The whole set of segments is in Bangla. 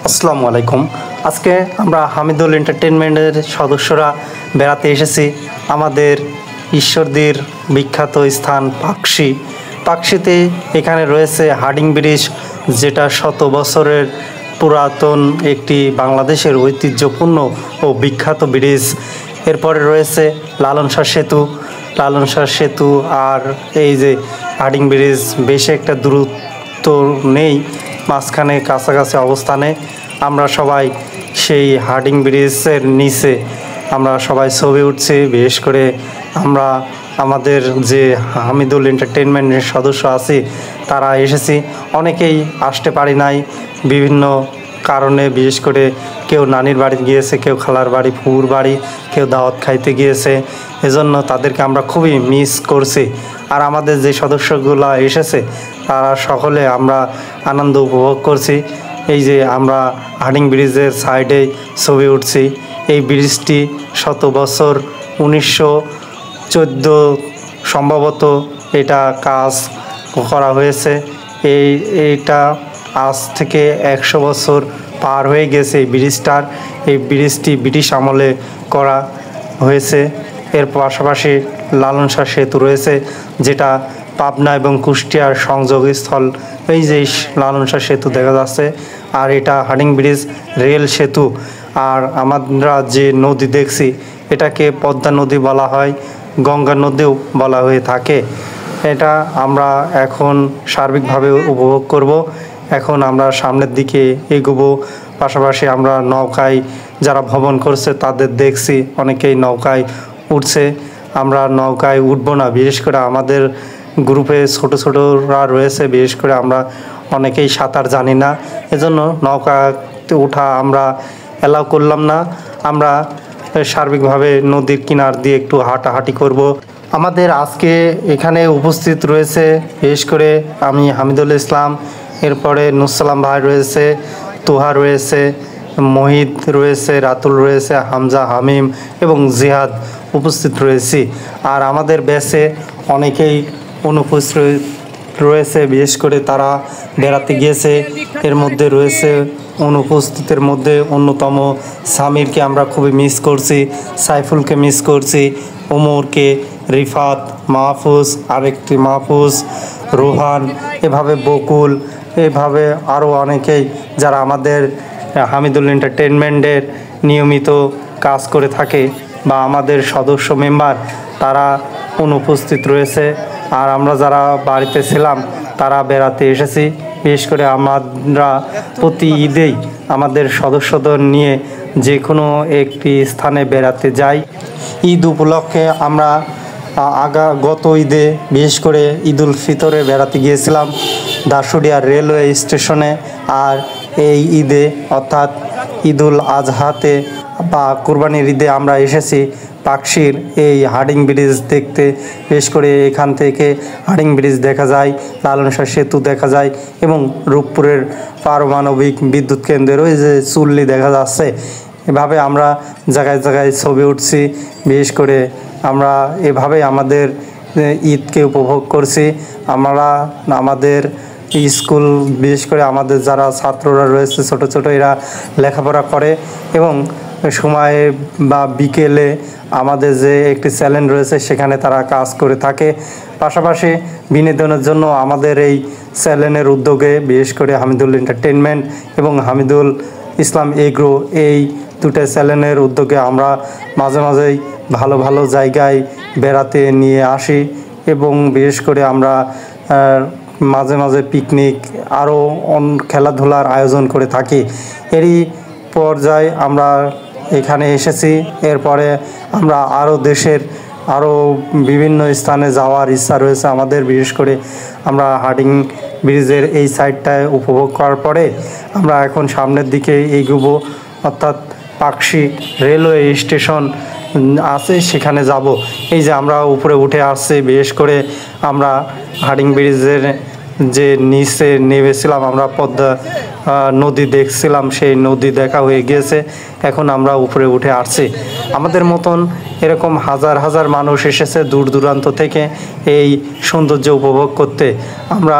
আসসালামু আলাইকুম। আজকে আমরা হামিদুল এন্টারটেইনমেন্টের সদস্যরা বেড়াতে এসেছি আমাদের ঈশ্বরদীর বিখ্যাত স্থান পাকশি। পাকশিতে এখানে রয়েছে হার্ডিং ব্রিজ, যেটা শত বছরের পুরাতন একটি বাংলাদেশের ঐতিহ্যপূর্ণ ও বিখ্যাত ব্রিজ। এরপরে রয়েছে লালন শাহ সেতু আর এই যে হার্ডিং ব্রিজ বেশি একটা দূরত্ব নেই, মাঝখানে কাছাকাছি অবস্থানে। আমরা সবাই সেই হার্ডিং ব্রিজের নিচে আমরা সবাই ছবি উঠছি। বিশেষ করে আমরা আমাদের যে হামিদুল এন্টারটেইনমেন্টের সদস্য আছি তারা এসেছি, অনেকেই আসতে পারি নাই বিভিন্ন কারণে। বিশেষ করে কেউ নানির বাড়ি গিয়েছে, কেউ খালার বাড়ি, ফুর বাড়ি, কেউ দাওয়াত খাইতে গিয়েছে। এজন্য তাদেরকে আমরা খুবই মিস করছি। আর আমাদের যে সদস্যগুলো এসেছে তারা সকলে আমরা আনন্দ উপভোগ করছি। এই যে আমরা হার্ডিং ব্রিজের সাইডে ছবি উঠছি। এই ব্রিজটি শত বছর 1914 সম্ভবত এটা কাজ করা হয়েছে। এইটা আজ থেকে 100 বছর পার হয়ে গেছে এই ব্রিজটার। এই ব্রিজটি ব্রিটিশ আমলে করা হয়েছে। এর পাশাপাশি লালন শাহ সেতু রয়েছে, যেটা পাবনা এবং কুষ্টিয়ার সংযোগস্থল। এই যে লালন শাহ সেতু দেখা যাচ্ছে, আর এটা হার্ডিং ব্রিজ রেল সেতু। আর আমরা যে নদী দেখছি এটাকে পদ্মা নদী বলা হয়, গঙ্গা নদীও বলা হয়ে থাকে। এটা আমরা এখন সার্বিকভাবে উপভোগ করব। এখন আমরা সামনের দিকে এগোবো। পাশাপাশি আমরা নৌকায় যারা ভ্রমণ করছে তাদের দেখছি অনেকেই নৌকায় উঠছে। আমরা নৌকায় উঠবো না, বিশেষ করে আমাদের গ্রুপে ছোটরা রয়েছে, বিশেষ করে আমরা অনেকেই সাঁতার জানি না, এজন্য নৌকাতে ওঠা আমরা অ্যালাউ করলাম না। আমরা সার্বিকভাবে নদীর কিনার দিয়ে একটু হাঁটাহাঁটি করব। আমাদের আজকে এখানে উপস্থিত রয়েছে বিশেষ করে আমি হামিদুল ইসলাম, এরপরে নুরসালাম ভাই রয়েছে, তোহা রয়েছে, মোহিত রয়েছে, রাতুল রয়েছে, হামজা, হামিম এবং জিহাদ উপস্থিত রয়েছি। আর আমাদের ব্যাচে অনেকেই অনুপস্থিত রয়েছে, বিশেষ করে তারা বেড়াতে গিয়েছে। এর মধ্যে রয়েছে অনুপস্থিতের মধ্যে অন্যতম সামিরকে আমরা খুবই মিস করছি, সাইফুলকে মিস করছি, ওমরকে, রিফাত, মাহফুজ, আরেকটি মাহফুজ, রোহান, এভাবে বকুল, এভাবে আরও অনেকেই যারা আমাদের হামিদুল এন্টারটেইনমেন্টের নিয়মিত কাজ করে থাকে বা আমাদের সদস্য মেম্বার, তারা অনুপস্থিত রয়েছে। আর আমরা যারা বাড়িতে ছিলাম তারা বেড়াতে এসেছি। বিশেষ করে আমরা প্রতি ঈদেই আমাদের সদস্যদের নিয়ে যে কোনো একটি স্থানে বেড়াতে যাই। ঈদ উপলক্ষে আমরা গত ঈদে বিশেষ করে ঈদুল ফিতরে বেড়াতে গিয়েছিলাম দাসুরিয়া রেলওয়ে স্টেশনে। আর এই ঈদে অর্থাৎ ঈদুল আজহাতে বা কুরবানির ঈদে আমরা এসেছি পাকশির এই হার্ডিং ব্রিজ দেখতে। বিশেষ করে এখান থেকে হার্ডিং ব্রিজ দেখা যায়, লালন শাহ সেতু দেখা যায় এবং রূপপুরের পারমাণবিক বিদ্যুৎ কেন্দ্রের ওই যে চুল্লি দেখা যাচ্ছে। এভাবে আমরা জায়গায় জায়গায় ছবি উঠছি। বিশেষ করে আমরা এভাবে আমাদের ঈদকে উপভোগ করছি। আমরা আমাদের স্কুল, বিশেষ করে আমাদের যারা ছাত্ররা রয়েছে ছোট এরা লেখাপড়া করে এবং সময়ে বা বিকেলে আমাদের যে একটি চ্যানেল রয়েছে সেখানে তারা কাজ করে থাকে। পাশাপাশি বিনোদনের জন্য আমাদের এই চ্যানেলের উদ্যোগে বিশেষ করে হামিদুল এন্টারটেইনমেন্ট এবং হামিদুল ইসলাম এগ্রো, এই দুটো চ্যানেলের উদ্যোগে আমরা মাঝে মাঝেই ভালো জায়গায় বেড়াতে নিয়ে আসি এবং বিশেষ করে আমরা মাঝে পিকনিক আরও খেলাধুলার আয়োজন করে থাকি। এরই পর্যায়ে আমরা এখানে এসেছি। এরপরে আমরা দেশের আরও বিভিন্ন স্থানে যাওয়ার ইচ্ছা রয়েছে আমাদের। বিশেষ করে আমরা হার্ডিং ব্রিজের এই সাইডটায় উপভোগ করার পরে আমরা এখন সামনের দিকে এগোবো, অর্থাৎ পাকশি রেলওয়ে স্টেশন আছে সেখানে যাব। এই যে আমরা উপরে উঠে আসছি, বিশেষ করে আমরা হার্ডিং ব্রিজের যে নিচে নেমেছিলাম, আমরা পদ্মা নদী দেখছিলাম, সেই নদী দেখা হয়ে গিয়েছে। এখন আমরা উপরে উঠে আসছি। আমাদের মতন এরকম হাজার মানুষ এসেছে দূর দূরান্ত থেকে এই সৌন্দর্য উপভোগ করতে। আমরা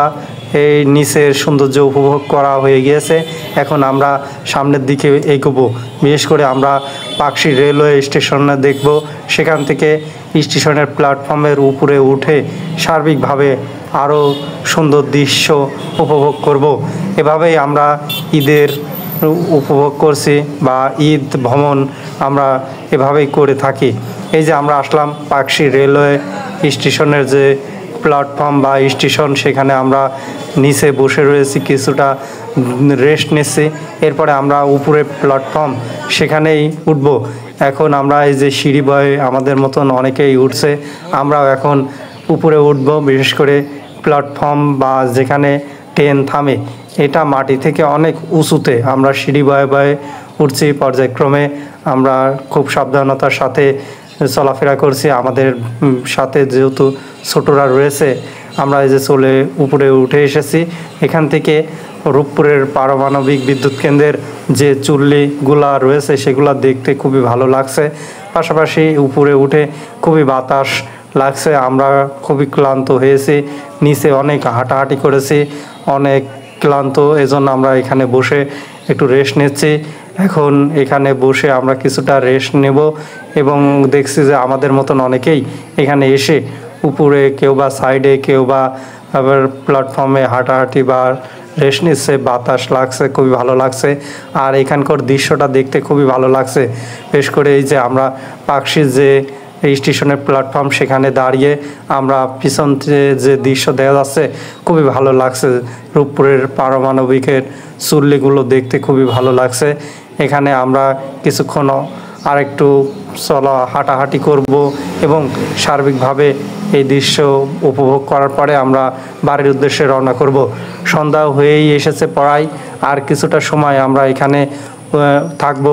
এই নিচের সৌন্দর্য উপভোগ করা হয়ে গিয়েছে। এখন আমরা সামনের দিকে এগোবো। বিশেষ করে আমরা পাকশী রেলওয়ে স্টেশনে দেখব। সেখান থেকে স্টেশনের প্ল্যাটফর্মের উপরে উঠে সার্বিকভাবে আরও সুন্দর দৃশ্য উপভোগ করব। এভাবেই আমরা ঈদের উপভোগ করছি বা ঈদ ভ্রমণ আমরা এভাবেই করে থাকি। এই যে আমরা আসলাম পাকশী রেলওয়ে স্টেশনের যে প্ল্যাটফর্ম বা স্টেশন, সেখানে আমরা নিচে বসে রয়েছি, কিছুটা রেস্ট নিচ্ছি। এরপরে আমরা উপরে প্ল্যাটফর্ম সেখানেই উঠব। এখন আমরা এই যে সিঁড়ি বয়ে আমাদের মতন অনেকেই উঠছে, আমরাও এখন উপরে উঠব। বিশেষ করে প্ল্যাটফর্ম বা যেখানে ট্রেন থামে এটা মাটি থেকে অনেক উঁচুতে, আমরা সিঁড়ি বয়ে বয়ে উঠছি পর্যায়ক্রমে। আমরা খুব সাবধানতার সাথে চলাফেরা করছি। আমাদের সাথে যেহেতু ছোটরা রয়েছে, আমরা এই যে চলে উপরে উঠে এসেছি। এখান থেকে রূপপুরের পারমাণবিক বিদ্যুৎ কেন্দ্রের যে চুল্লিগুলা রয়েছে সেগুলো দেখতে খুবই ভালো লাগছে। পাশাপাশি উপরে উঠে খুবই বাতাস লাগছে। আমরা খুবই ক্লান্ত হয়েছি, নিচে অনেক হাঁটাহাঁটি করেছি, অনেক ক্লান্ত। এজন্য আমরা এখানে বসে একটু রেস্ট নিচ্ছি। এখন এখানে বসে আমরা কিছুটা রেস্ট নেব এবং দেখছি যে আমাদের মতন অনেকেই এখানে এসে উপরে, কেউ বা সাইডে, কেউ বা আবার প্ল্যাটফর্মে হাঁটাহাঁটি বা রেস্ট নিচ্ছে। বাতাস লাগছে, খুবই ভালো লাগছে। আর এখানকার দৃশ্যটা দেখতে খুবই ভালো লাগছে। বিশেষ করে এই যে আমরা পাকশীর যে স্টেশনের প্ল্যাটফর্ম সেখানে দাঁড়িয়ে আমরা পিছন যে দৃশ্য দেখা যাচ্ছে খুবই ভালো লাগছে। রূপপুরের পারমাণবিকের চুল্লিগুলো দেখতে খুবই ভালো লাগছে। এখানে আমরা কিছুক্ষণ আরেকটু হাঁটাহাঁটি করব এবং সার্বিকভাবে এই দৃশ্য উপভোগ করার পরে আমরা বাড়ির উদ্দেশ্যে রওনা করব। সন্ধ্যা হয়েই এসেছে প্রায়, আর কিছুটা সময় আমরা এখানে থাকব।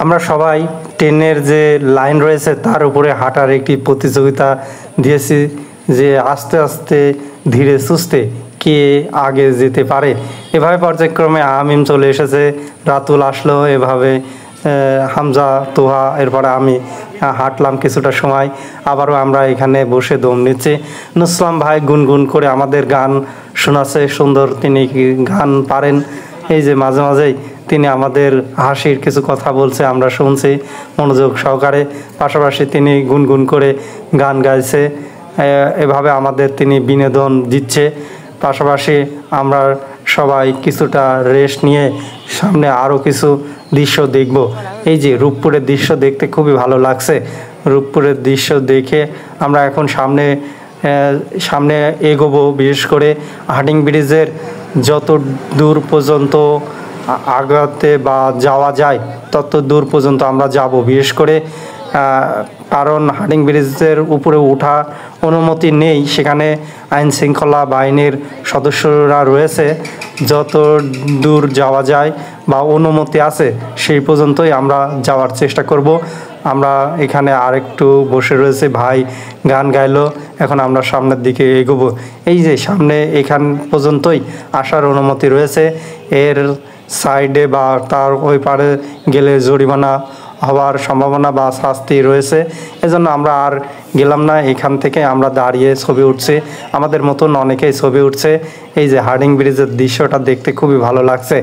আমরা সবাই ট্রেনের যে লাইন রয়েছে তার উপরে হাঁটার একটি প্রতিযোগিতা দিয়েছি যে আস্তে আস্তে ধীরে সুস্থে কে আগে যেতে পারে। এভাবে পর্যায়ক্রমে আমিম চলে এসেছে, রাতুল আসলো, এভাবে হামজা, তোহা, এরপরে আমি হাঁটলাম কিছুটা সময়। আবারও আমরা এখানে বসে দম নিচ্ছি। নুসলাম ভাই গুনগুন করে আমাদের গান শোনাচ্ছে, সুন্দর তিনি গান পারেন। এই যে মাঝে মাঝেই তিনি আমাদের হাসির কিছু কথা বলছে, আমরা শুনছি মনোযোগ সহকারে। পাশাপাশি তিনি গুনগুন করে গান গাইছে, এভাবে আমাদের তিনি বিনোদন দিচ্ছে। পাশাপাশি আমরা সবাই কিছুটা রেস্ট নিয়ে সামনে আরও কিছু দৃশ্য দেখব। এই যে রূপপুরের দৃশ্য দেখতে খুবই ভালো লাগছে। রূপপুরের দৃশ্য দেখে আমরা এখন সামনে এগোবো। বিশেষ করে হাডিং ব্রিজের যত দূর পর্যন্ত আগাতে বা যাওয়া যায় তত দূর পর্যন্ত আমরা যাব। বিশেষ করে কারণ হাডিং ব্রিজের উপরে ওঠা অনুমতি নেই, সেখানে আইন শৃঙ্খলা বাহিনীর সদস্যরা রয়েছে। যত দূর যাওয়া যায় বা অনুমতি আছে সেই পর্যন্তই আমরা যাওয়ার চেষ্টা করব। আমরা এখানে আরেকটু বসে রয়েছে, ভাই গান গাইলো। এখন আমরা সামনের দিকে এগোবো। এই যে সামনে এখান পর্যন্তই আসার অনুমতি রয়েছে। এর সাইডে বা তার ওই পারে গেলে জরিমানা হওয়ার সম্ভাবনা বা শাস্তি রয়েছে। এজন্য আমরা আর গেলাম না। এখান থেকে আমরা দাঁড়িয়ে ছবি উঠছি, আমাদের মতন অনেকেই ছবি উঠছে। এই যে হাডিং ব্রিজের দৃশ্যটা দেখতে খুবই ভালো লাগছে।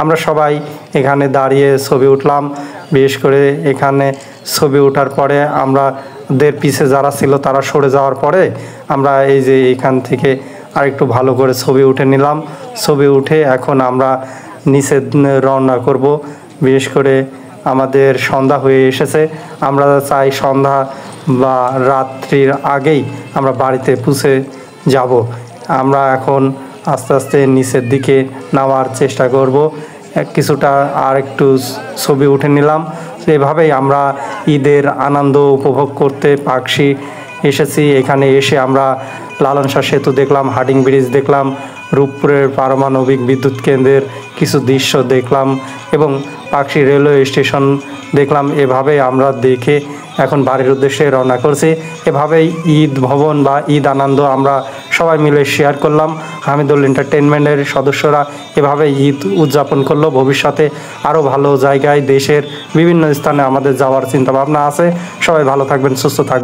আমরা সবাই এখানে দাঁড়িয়ে ছবি উঠলাম। বিশেষ করে এখানে ছবি ওঠার পরে আমাদের পিছে যারা ছিল তারা সরে যাওয়ার পরে আমরা এই যে এখান থেকে আরেকটু ভালো করে ছবি উঠে নিলাম। ছবি উঠে এখন আমরা নিচে রওনা করব। বিশেষ করে আমাদের সন্ধ্যা হয়ে এসেছে। আমরা চাই সন্ধ্যা বা রাত্রির আগেই আমরা বাড়িতে পৌঁছে যাব। আমরা এখন আস্তে আস্তে নিচের দিকে নামার চেষ্টা করব। কিছুটা আর একটু ছবি উঠে নিলাম। এভাবেই আমরা ঈদের আনন্দ উপভোগ করতে পাকশী এসেছি। এখানে এসে আমরা লালন শাহ সেতু দেখলাম, হাডিং ব্রিজ দেখলাম, রূপপুরের পারমাণবিক বিদ্যুৎ কেন্দ্রের কিছু দৃশ্য দেখলাম এবং পাকশী রেলওয়ে স্টেশন দেখলাম। এভাবেই আমরা দেখে এখন বাড়ির উদ্দেশ্যে রওনা করছি। এভাবেই ঈদ ভবন বা ঈদ আনন্দ আমরা সবাই মিলে শেয়ার করলাম। হামিদুল এন্টারটেনমেন্টের সদস্যরা এভাবে ঈদ উদযাপন করলো। ভবিষ্যতে আরও ভালো জায়গায় দেশের বিভিন্ন স্থানে আমাদের যাওয়ার চিন্তাভাবনা আছে। সবাই ভালো থাকবেন, সুস্থ থাকবেন।